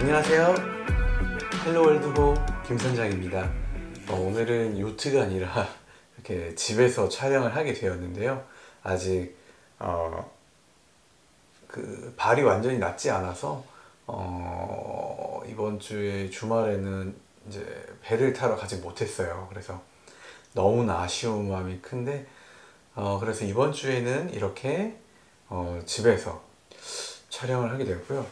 안녕하세요. 헬로월드호 김선장입니다. 오늘은 요트가 아니라 이렇게 집에서 촬영을 하게 되었는데요. 아직 발이 완전히 낫지 않아서 이번 주에 주말에는 이제 배를 타러 가지 못했어요. 그래서 너무나 아쉬운 마음이 큰데 그래서 이번 주에는 이렇게 집에서 촬영을 하게 되었고요.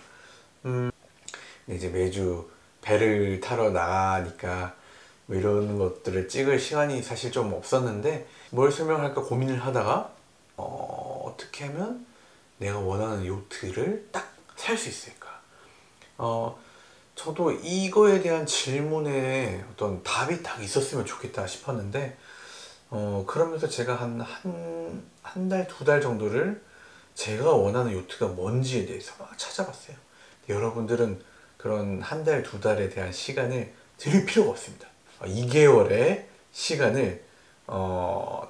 이제 매주 배를 타러 나가니까 뭐 이런 것들을 찍을 시간이 사실 좀 없었는데 뭘 설명할까 고민을 하다가 어떻게 하면 내가 원하는 요트를 딱 살 수 있을까. 저도 이거에 대한 질문에 어떤 답이 딱 있었으면 좋겠다 싶었는데 그러면서 제가 한 달, 두 달 정도를 제가 원하는 요트가 뭔지에 대해서 막 찾아봤어요. 여러분들은 그런 한 달, 두 달에 대한 시간을 드릴 필요가 없습니다. 2개월의 시간을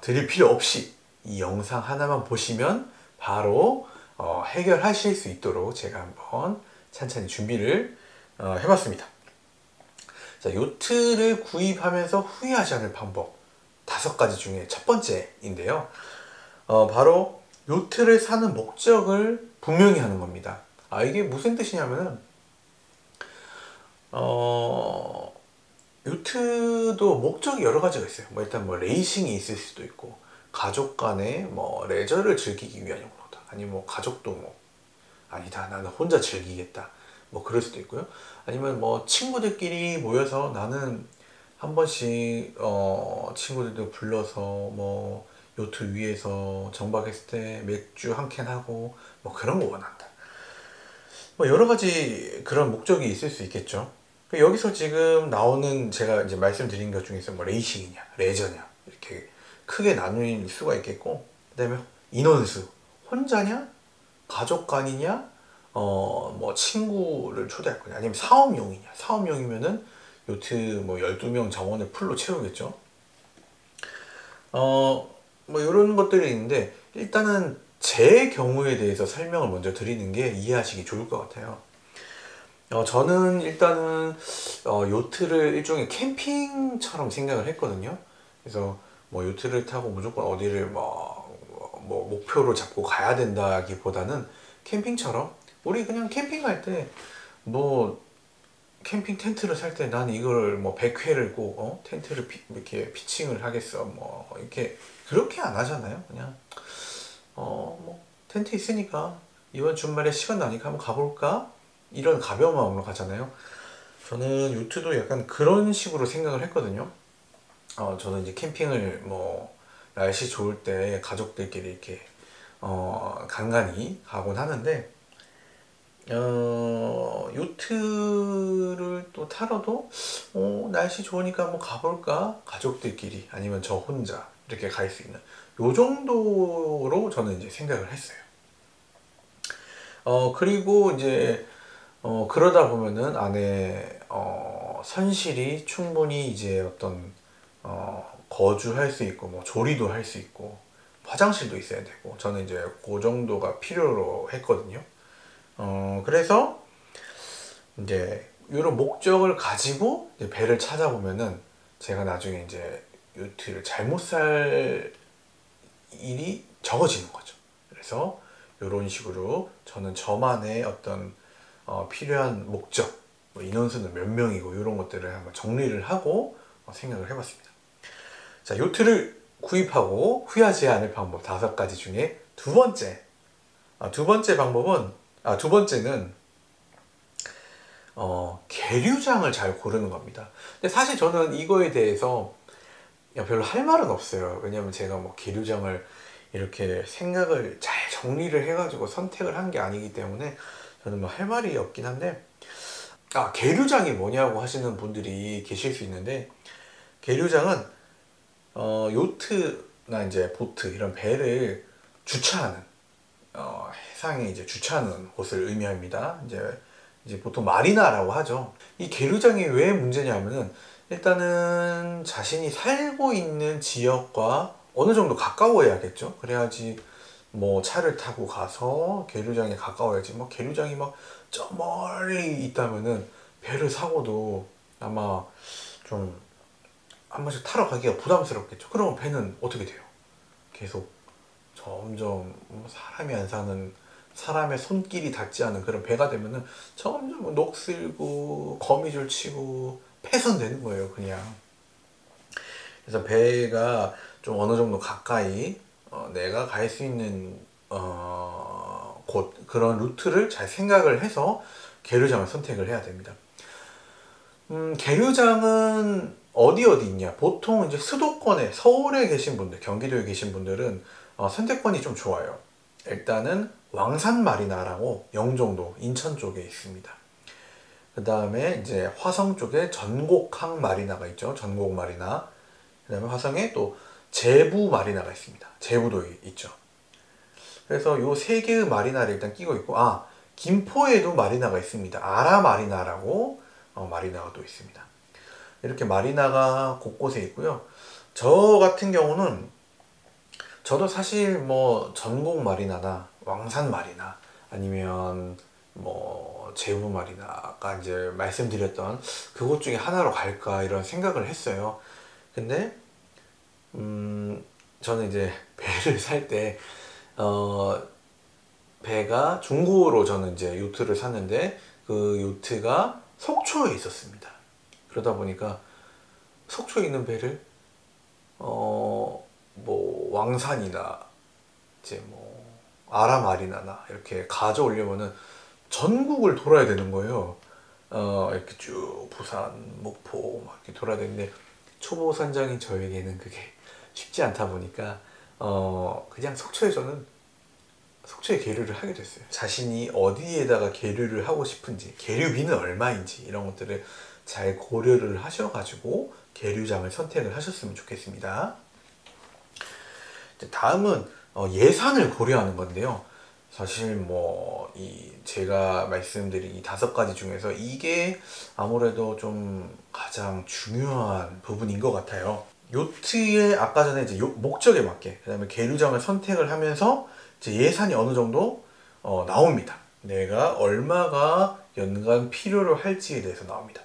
드릴 필요 없이 이 영상 하나만 보시면 바로 해결하실 수 있도록 제가 한번 찬찬히 준비를 해봤습니다. 자, 요트를 구입하면서 후회하지 않을 방법 5가지 중에 첫 번째인데요. 바로 요트를 사는 목적을 분명히 하는 겁니다. 이게 무슨 뜻이냐면은 요트도 목적이 여러 가지가 있어요. 일단 레이싱이 있을 수도 있고, 가족 간에 레저를 즐기기 위한 용도다. 아니면 가족도 아니다, 나는 혼자 즐기겠다. 그럴 수도 있고요. 아니면 친구들끼리 모여서 나는 한 번씩 친구들도 불러서 요트 위에서 정박했을 때 맥주 한 캔 하고 그런 거 원한다. 여러 가지 그런 목적이 있을 수 있겠죠. 여기서 지금 나오는 제가 이제 말씀드린 것 중에서 레이싱이냐, 레저냐 이렇게 크게 나눌 수가 있겠고, 그다음에 인원수, 혼자냐, 가족 간이냐, 친구를 초대할 거냐, 아니면 사업용이냐. 사업용이면은 요트 12명 정원을 풀로 채우겠죠. 이런 것들이 있는데, 일단은 제 경우에 대해서 설명을 먼저 드리는 게 이해하시기 좋을 것 같아요. 저는 일단은 요트를 일종의 캠핑처럼 생각을 했거든요. 그래서 요트를 타고 무조건 어디를 목표로 잡고 가야 된다기보다는 캠핑처럼 우리 그냥 캠핑 갈 때 캠핑 텐트를 살 때 난 이걸 100회를 꼭 텐트를 이렇게 피칭을 하겠어 이렇게 그렇게 안 하잖아요. 그냥 텐트 있으니까 이번 주말에 시간 나니까 한번 가볼까? 이런 가벼운 마음으로 가잖아요. 저는 요트도 약간 그런 식으로 생각을 했거든요. 저는 이제 캠핑을 날씨 좋을 때 가족들끼리 이렇게 간간히 가곤 하는데, 요트를 또 타러도 날씨 좋으니까 한번 가볼까? 가족들끼리 아니면 저 혼자 이렇게 갈 수 있는 요 정도로 저는 이제 생각을 했어요. 그리고 이제 그러다 보면은 안에 선실이 충분히 이제 어떤 거주할 수 있고 조리도 할 수 있고 화장실도 있어야 되고, 저는 이제 그 정도가 필요로 했거든요. 그래서 이제 이런 목적을 가지고 이제 배를 찾아보면은 제가 나중에 이제 요트를 잘못 살 일이 적어지는 거죠. 그래서 이런 식으로 저는 저만의 어떤 필요한 목적, 인원수는 몇 명이고 이런 것들을 한번 정리를 하고 생각을 해봤습니다. 자, 요트를 구입하고 후회하지 않을 방법 5가지 중에 두 번째는 계류장을 잘 고르는 겁니다. 근데 사실 저는 이거에 대해서 별로 할 말은 없어요. 왜냐면 제가 계류장을 이렇게 생각을 잘 정리를 해가지고 선택을 한 게 아니기 때문에 저는 할 말이 없긴 한데, 계류장이 뭐냐고 하시는 분들이 계실 수 있는데, 계류장은 요트나 이제 보트 이런 배를 주차하는 해상에 이제 주차하는 곳을 의미합니다. 이제 보통 마리나라고 하죠. 이 계류장이 왜 문제냐면은 일단은 자신이 살고 있는 지역과 어느 정도 가까워야겠죠. 그래야지 뭐 차를 타고 가서 계류장에 가까워야지, 뭐 계류장이 막 저 멀리 있다면은 배를 사고도 아마 좀 한 번씩 타러 가기가 부담스럽겠죠. 그러면 배는 어떻게 돼요? 계속 점점 사람이 안 사는, 사람의 손길이 닿지 않은 그런 배가 되면은 점점 녹슬고 거미줄 치고 폐선되는 거예요, 그냥. 그래서 배가 좀 어느 정도 가까이 내가 갈 수 있는 곳, 그런 루트를 잘 생각을 해서 계류장을 선택을 해야 됩니다. 계류장은 어디 있냐? 보통 이제 수도권에, 서울에 계신 분들, 경기도에 계신 분들은 선택권이 좀 좋아요. 일단은 왕산 마리나라고 영종도, 인천 쪽에 있습니다. 그 다음에 이제 화성 쪽에 전곡항 마리나가 있죠. 전곡 마리나. 그 다음에 화성에 또 제부 마리나가 있습니다. 제부도 있죠. 그래서 요 세 개의 마리나를 일단 끼고 있고, 김포에도 마리나가 있습니다. 아라 마리나라고 마리나가 또 있습니다. 이렇게 마리나가 곳곳에 있고요. 저 같은 경우는, 저도 사실 뭐 전곡 마리나나 왕산 마리나 아니면 뭐 제부 마리나, 아까 이제 말씀드렸던 그곳 중에 하나로 갈까 이런 생각을 했어요. 근데 저는 이제 배를 살 때 배가 중고로 저는 이제 요트를 샀는데 그 요트가 속초에 있었습니다. 그러다 보니까 속초에 있는 배를 뭐 왕산이나 이제 뭐 아라마리나나 이렇게 가져오려면은 전국을 돌아야 되는 거예요. 이렇게 쭉 부산, 목포 막 이렇게 돌아야 되는데 초보 선장인 저에게는 그게 쉽지 않다 보니까 그냥 속초에, 저는 속초에 계류를 하게 됐어요. 자신이 어디에다가 계류를 하고 싶은지, 계류비는 얼마인지 이런 것들을 잘 고려를 하셔가지고 계류장을 선택을 하셨으면 좋겠습니다. 다음은 예산을 고려하는 건데요. 사실 뭐 제가 말씀드린 이 5가지 중에서 이게 아무래도 좀 가장 중요한 부분인 것 같아요. 요트의 아까 전에 이제 목적에 맞게, 그다음에 계류장을 선택을 하면서 이제 예산이 어느 정도 나옵니다. 내가 얼마가 연간 필요로 할지에 대해서 나옵니다.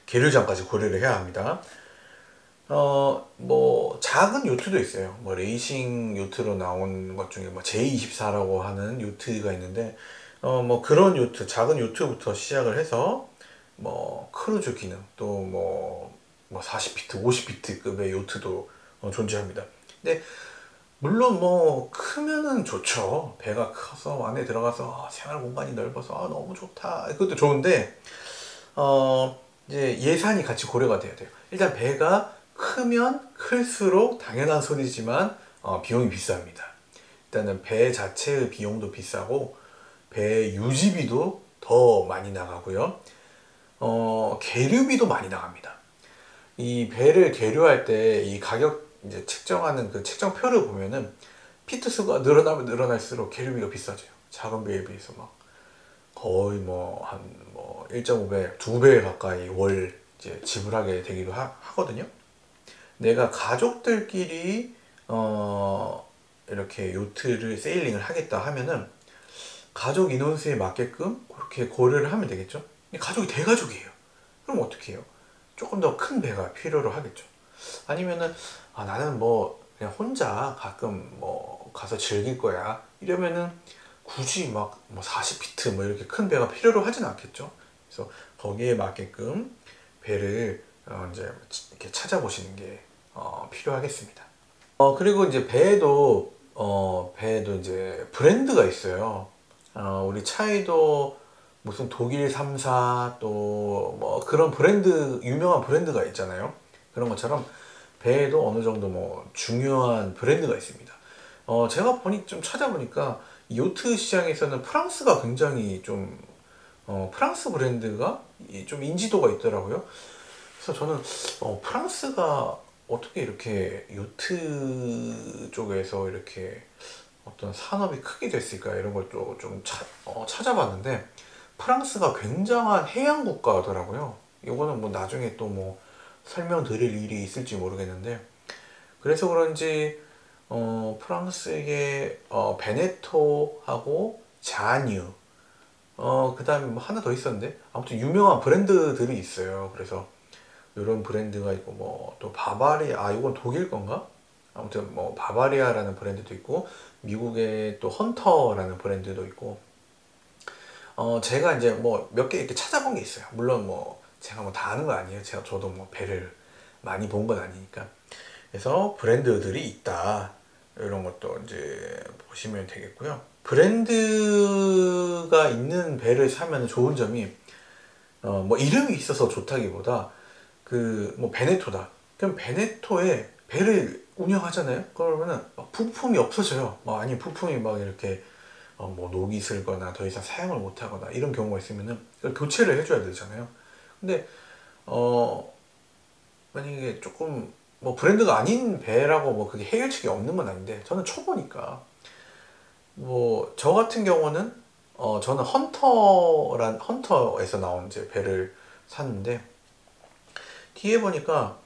계류장까지 고려를 해야 합니다. 뭐 작은 요트도 있어요. 뭐 레이싱 요트로 나온 것 중에 뭐 J24라고 하는 요트가 있는데 뭐 그런 요트, 작은 요트부터 시작을 해서 뭐 크루즈 기능, 또 뭐 40피트, 50피트급의 요트도 존재합니다. 근데 물론 뭐 크면은 좋죠. 배가 커서 안에 들어가서 생활 공간이 넓어서 너무 좋다, 그것도 좋은데 이제 예산이 같이 고려가 돼야 돼요. 일단 배가 크면 클수록 당연한 소리지만 비용이 비쌉니다. 일단은 배 자체의 비용도 비싸고 배 유지비도 더 많이 나가고요. 계류비도 많이 나갑니다. 이 배를 계류할 때 이 가격 이제 책정하는 그 책정표를 보면은 피트 수가 늘어나면 늘어날수록 계류비가 비싸져요. 작은 배에 비해서 막 거의 뭐 한 1.5배, 2배 가까이 월 이제 지불하게 되기도 하거든요. 내가 가족들끼리 이렇게 요트를 세일링을 하겠다 하면은 가족 인원수에 맞게끔 그렇게 고려를 하면 되겠죠. 가족이 대가족이에요. 그럼 어떻게 해요? 조금 더 큰 배가 필요로 하겠죠. 아니면은 나는 뭐 그냥 혼자 가끔 뭐 가서 즐길 거야 이러면은 굳이 막 뭐 40피트 뭐 이렇게 큰 배가 필요로 하진 않겠죠. 그래서 거기에 맞게끔 배를 이제 이렇게 찾아보시는 게 필요하겠습니다. 그리고 이제 배에도 이제 브랜드가 있어요. 우리 차에도 무슨 독일 3사 또 뭐 그런 브랜드, 유명한 브랜드가 있잖아요. 그런 것처럼 배에도 어느 정도 뭐 중요한 브랜드가 있습니다. 제가 좀 찾아보니까 요트 시장에서는 프랑스가 굉장히 좀 프랑스 브랜드가 좀 인지도가 있더라고요. 그래서 저는 프랑스가 어떻게 이렇게 요트 쪽에서 이렇게 어떤 산업이 크게 됐을까 이런 걸 또 좀 찾아봤는데 프랑스가 굉장한 해양 국가더라고요. 이거는 뭐 나중에 또 뭐 설명드릴 일이 있을지 모르겠는데, 그래서 그런지 프랑스의 베네토하고 자뉴, 그 다음에 뭐 하나 더 있었는데, 아무튼 유명한 브랜드들이 있어요. 그래서 이런 브랜드가 있고, 뭐 또 바바리아, 이건 독일 건가? 아무튼 뭐 바바리아라는 브랜드도 있고, 미국의 또 헌터라는 브랜드도 있고, 제가 이제 뭐 몇 개 이렇게 찾아본 게 있어요. 물론 뭐 제가 뭐 다 아는 거 아니에요. 저도 뭐 배를 많이 본 건 아니니까. 그래서 브랜드들이 있다. 이런 것도 이제 보시면 되겠고요. 브랜드가 있는 배를 사면 좋은 점이, 뭐 이름이 있어서 좋다기보다, 그 뭐 베네토다. 그럼 베네토에 배를 운영하잖아요. 그러면은 막 부품이 없어져요. 아니 부품이 막 이렇게 뭐 녹이 슬거나 더 이상 사용을 못하거나 이런 경우가 있으면은 그걸 교체를 해줘야 되잖아요. 근데 어 만약에 조금 뭐 브랜드가 아닌 배라고 뭐 그게 해결책이 없는 건 아닌데, 저는 초보니까 뭐 저 같은 경우는 저는 헌터에서 나온 이제 배를 샀는데, 뒤에 보니까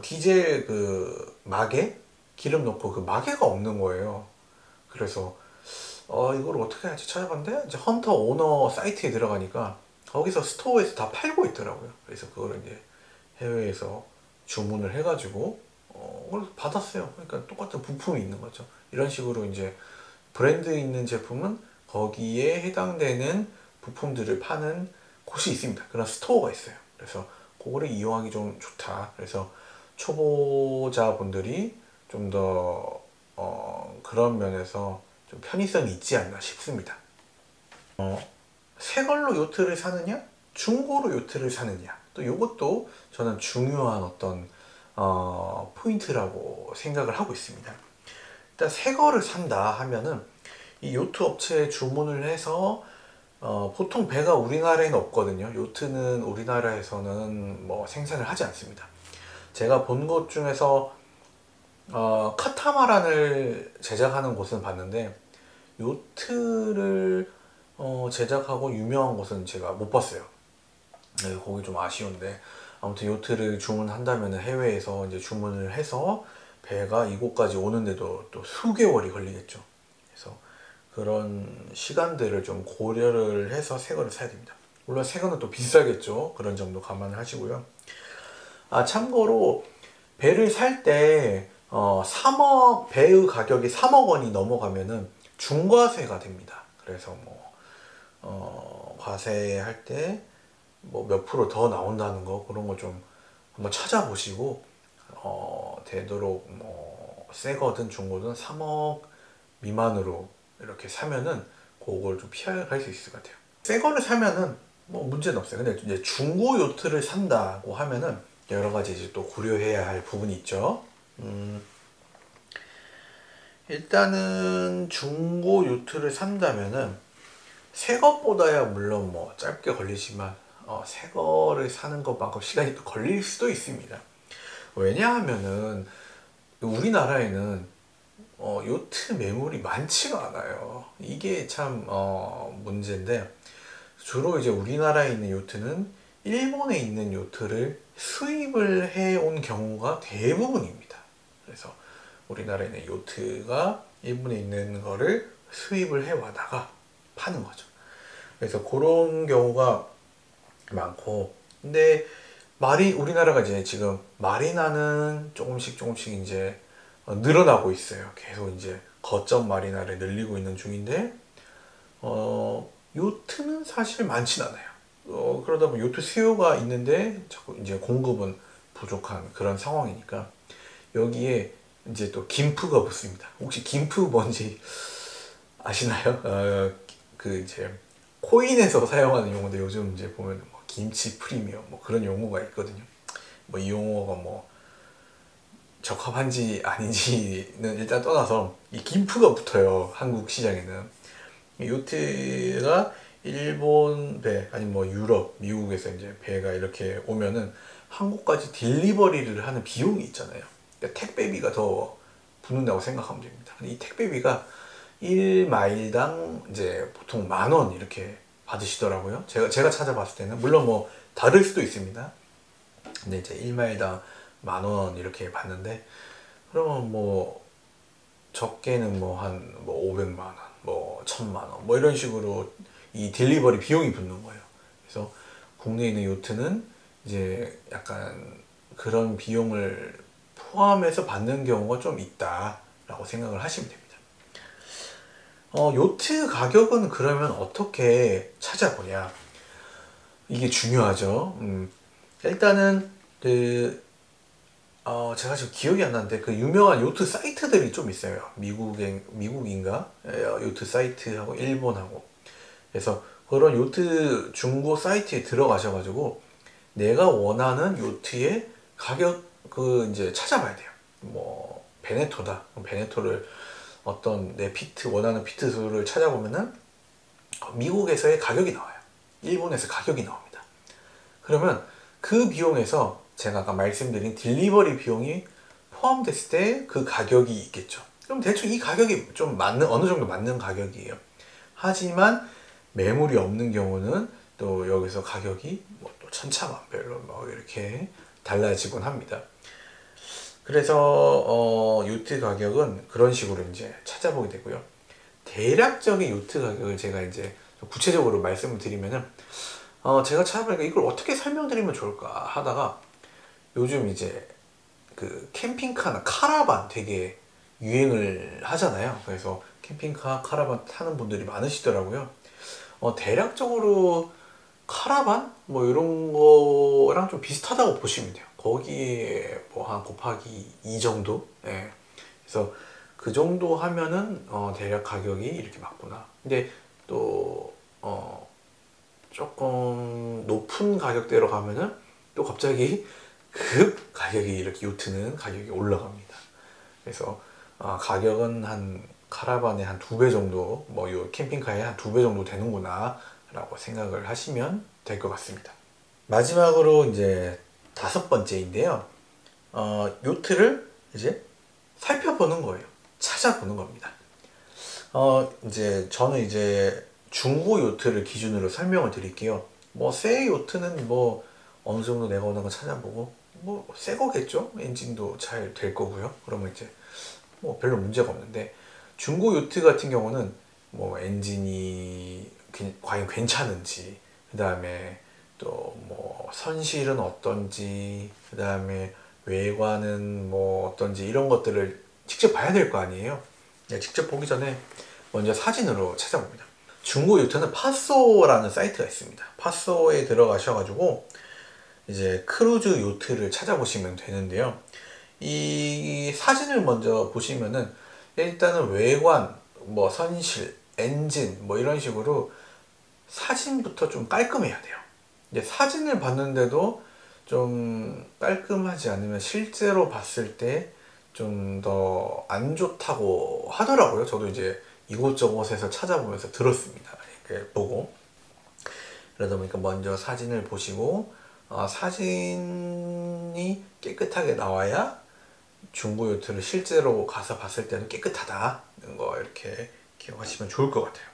디젤 그 마개 기름 넣고 그 마개가 없는 거예요. 그래서 이걸 어떻게 할지 찾아봤는데, 이제 헌터 오너 사이트에 들어가니까 거기서 스토어에서 다 팔고 있더라고요. 그래서 그거를 이제 해외에서 주문을 해가지고 그걸 받았어요. 그러니까 똑같은 부품이 있는 거죠. 이런 식으로 이제 브랜드 있는 제품은 거기에 해당되는 부품들을 파는 곳이 있습니다. 그런 스토어가 있어요. 그래서 그거를 이용하기 좀 좋다. 그래서 초보자분들이 좀 더 그런 면에서 좀 편의성이 있지 않나 싶습니다. 새 걸로 요트를 사느냐, 중고로 요트를 사느냐, 또 이것도 저는 중요한 어떤 포인트라고 생각을 하고 있습니다. 일단 새 거를 산다 하면은 이 요트 업체에 주문을 해서, 보통 배가 우리나라에는 없거든요. 요트는 우리나라에서는 뭐 생산을 하지 않습니다. 제가 본 곳 중에서 카타마란을 제작하는 곳은 봤는데, 요트를 제작하고 유명한 곳은 제가 못 봤어요. 네, 거기 좀 아쉬운데, 아무튼 요트를 주문한다면 해외에서 이제 주문을 해서 배가 이곳까지 오는데도 또 수개월이 걸리겠죠. 그래서 그런 시간들을 좀 고려를 해서 새 거를 사야 됩니다. 물론 새 거는 또 비싸겠죠. 그런 점도 감안을 하시고요. 참고로 배를 살 때 3억, 배의 가격이 3억 원이 넘어가면은 중과세가 됩니다. 그래서 뭐 과세할 때 뭐 몇 프로 더 나온다는 거, 그런 거 좀 한번 찾아보시고, 되도록 뭐 새 거든 중고든 3억 미만으로 이렇게 사면은 그걸 좀 피할 수 있을 것 같아요. 새 거를 사면은 뭐 문제는 없어요. 근데 이제 중고 요트를 산다고 하면은 여러 가지 이제 또 고려해야 할 부분이 있죠. 일단은 중고 요트를 산다면은 새 것보다야 물론 뭐 짧게 걸리지만, 새 거를 사는 것만큼 시간이 또 걸릴 수도 있습니다. 왜냐하면은 우리나라에는 요트 매물이 많지가 않아요. 이게 참 문제인데, 주로 이제 우리나라에 있는 요트는 일본에 있는 요트를 수입을 해온 경우가 대부분입니다. 그래서 우리나라에 있는 요트가 일본에 있는 거를 수입을 해와다가 파는 거죠. 그래서 그런 경우가 많고, 근데 우리나라가 이제 지금 마리나는 조금씩 이제 늘어나고 있어요. 계속 이제 거점 마리나를 늘리고 있는 중인데, 요트는 사실 많진 않아요. 그러다 보면 요트 수요가 있는데 자꾸 이제 공급은 부족한 그런 상황이니까, 여기에 이제 또 김프가 붙습니다. 혹시 김프 뭔지 아시나요? 그 이제 코인에서 사용하는 용어인데, 요즘 이제 보면 뭐 김치 프리미엄 뭐 그런 용어가 있거든요. 뭐 이 용어가 뭐 적합한지 아닌지는 일단 떠나서 이 김프가 붙어요. 한국 시장에는. 요트가 일본 배, 아니면 뭐 유럽, 미국에서 이제 배가 이렇게 오면은 한국까지 딜리버리를 하는 비용이 있잖아요. 그러니까 택배비가 더 붙는다고 생각하면 됩니다. 근데 이 택배비가 1마일당 이제 보통 10,000원 이렇게 받으시더라고요. 제가 찾아봤을 때는, 물론 뭐 다를 수도 있습니다. 근데 이제 1마일당 10,000원 이렇게 받는데, 그러면 뭐 적게는 뭐 한 뭐 500만 원, 뭐 1000만 원, 뭐 이런 식으로 이 딜리버리 비용이 붙는 거예요. 그래서 국내에 있는 요트는 이제 약간 그런 비용을 포함해서 받는 경우가 좀 있다라고 생각을 하시면 됩니다. 요트 가격은 그러면 어떻게 찾아보냐? 이게 중요하죠. 일단은 제가 지금 기억이 안 나는데 그 유명한 요트 사이트들이 좀 있어요. 미국인가? 요트 사이트하고 일본하고. 그래서 그런 요트 중고 사이트에 들어가셔가지고 내가 원하는 요트의 가격 이제 찾아봐야 돼요. 뭐 베네토다. 그럼 베네토를 어떤 내 피트 원하는 피트 수를 찾아보면은 미국에서의 가격이 나와요. 일본에서 가격이 나옵니다. 그러면 그 비용에서 제가 아까 말씀드린 딜리버리 비용이 포함됐을 때 그 가격이 있겠죠. 그럼 대충 이 가격이 좀 어느 정도 맞는 가격이에요. 하지만 매물이 없는 경우는 또 여기서 가격이 뭐 또 천차만별로 뭐 이렇게 달라지곤 합니다. 그래서 요트 가격은 그런 식으로 이제 찾아보게 되고요. 대략적인 요트 가격을 제가 이제 구체적으로 말씀을 드리면은 제가 찾아보니까 이걸 어떻게 설명드리면 좋을까 하다가 요즘 이제 그 캠핑카나 카라반 되게 유행을 하잖아요. 그래서 캠핑카, 카라반 타는 분들이 많으시더라고요. 대략적으로 카라반 뭐 이런 거랑 좀 비슷하다고 보시면 돼요. 거기에 뭐 한 곱하기 2 정도. 예. 그래서 그 정도 하면은 대략 가격이 이렇게 맞구나. 근데 또 조금 높은 가격대로 가면은 또 갑자기 급 가격이 이렇게 요트는 가격이 올라갑니다. 그래서 가격은 한 카라반의 한 2배 정도, 뭐 요 캠핑카의 한 2배 정도 되는구나 라고 생각을 하시면 될 것 같습니다. 마지막으로 이제 5번째인데요. 요트를 이제 살펴보는 거예요. 찾아보는 겁니다. 이제 저는 이제 중고 요트를 기준으로 설명을 드릴게요. 뭐 새 요트는 뭐 어느 정도 내가 원하는 거 찾아보고 뭐 새 거겠죠. 엔진도 잘 될 거고요. 그러면 이제 뭐 별로 문제가 없는데 중고 요트 같은 경우는 뭐 엔진이 과연 괜찮은지, 그 다음에 또 뭐 선실은 어떤지, 그 다음에 외관은 뭐 어떤지 이런 것들을 직접 봐야 될 거 아니에요. 직접 보기 전에 먼저 사진으로 찾아봅니다. 중고 요트는 파소라는 사이트가 있습니다. 파소에 들어가셔가지고 이제 크루즈 요트를 찾아보시면 되는데요. 이 사진을 먼저 보시면은 일단은 외관, 뭐 선실, 엔진 뭐 이런 식으로 사진부터 좀 깔끔해야 돼요. 이제 사진을 봤는데도 좀 깔끔하지 않으면 실제로 봤을 때 좀 더 안 좋다고 하더라고요. 저도 이제 이곳저곳에서 찾아보면서 들었습니다. 이렇게 보고. 그러다 보니까 먼저 사진을 보시고 사진이 깨끗하게 나와야 중고 요트를 실제로 가서 봤을 때는 깨끗하다는 거 이렇게 기억하시면 좋을 것 같아요.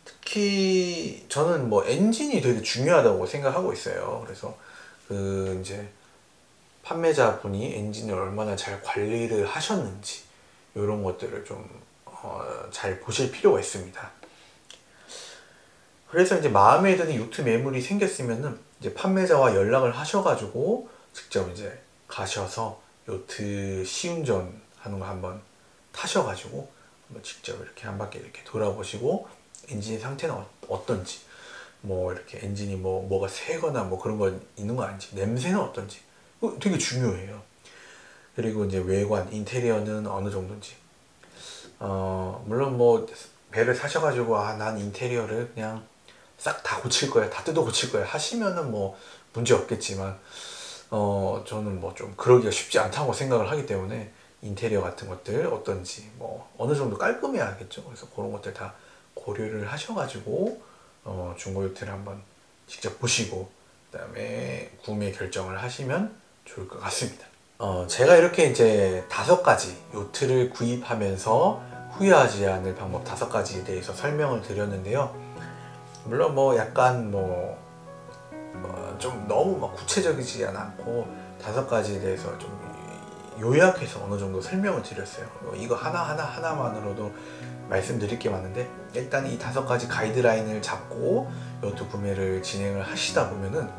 특히 저는 뭐 엔진이 되게 중요하다고 생각하고 있어요. 그래서 이제 판매자분이 엔진을 얼마나 잘 관리를 하셨는지 이런 것들을 좀 잘 보실 필요가 있습니다. 그래서 이제 마음에 드는 요트 매물이 생겼으면은 이제 판매자와 연락을 하셔가지고 직접 이제 가셔서 요트 시운전 하는 거 한번 타셔가지고 한번 직접 이렇게 한 바퀴 이렇게 돌아보시고 엔진 상태는 어떤지, 뭐 이렇게 엔진이 뭐가 새거나 뭐 그런 거 있는 거 아닌지, 냄새는 어떤지 되게 중요해요. 그리고 이제 외관, 인테리어는 어느 정도인지. 물론 뭐 배를 사셔가지고 난 인테리어를 그냥 싹 다 고칠 거야, 다 뜯어 고칠 거야 하시면은 뭐 문제 없겠지만 저는 뭐 좀 그러기가 쉽지 않다고 생각을 하기 때문에 인테리어 같은 것들 어떤지 뭐 어느 정도 깔끔해야겠죠. 그래서 그런 것들 다 고려를 하셔가지고 중고 요트를 한번 직접 보시고 그다음에 구매 결정을 하시면 좋을 것 같습니다. 제가 이렇게 이제 5가지 요트를 구입하면서 후회하지 않을 방법 5가지에 대해서 설명을 드렸는데요. 물론 뭐 약간 좀 너무 막 구체적이지 않고 5가지에 대해서 좀 요약해서 어느 정도 설명을 드렸어요. 이거 하나만으로도 말씀드릴 게 많은데, 일단 이 5가지 가이드라인을 잡고 요트 구매를 진행을 하시다 보면은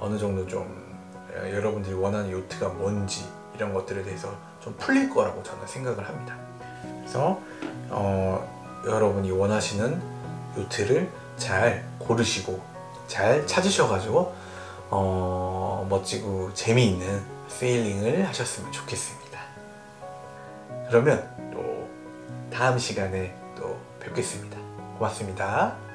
어느 정도 좀 여러분들이 원하는 요트가 뭔지 이런 것들에 대해서 좀 풀릴 거라고 저는 생각을 합니다. 그래서 여러분이 원하시는 요트를 잘 고르시고 잘 찾으셔가지고 멋지고 재미있는 세일링을 하셨으면 좋겠습니다. 그러면 또 다음 시간에 또 뵙겠습니다. 고맙습니다.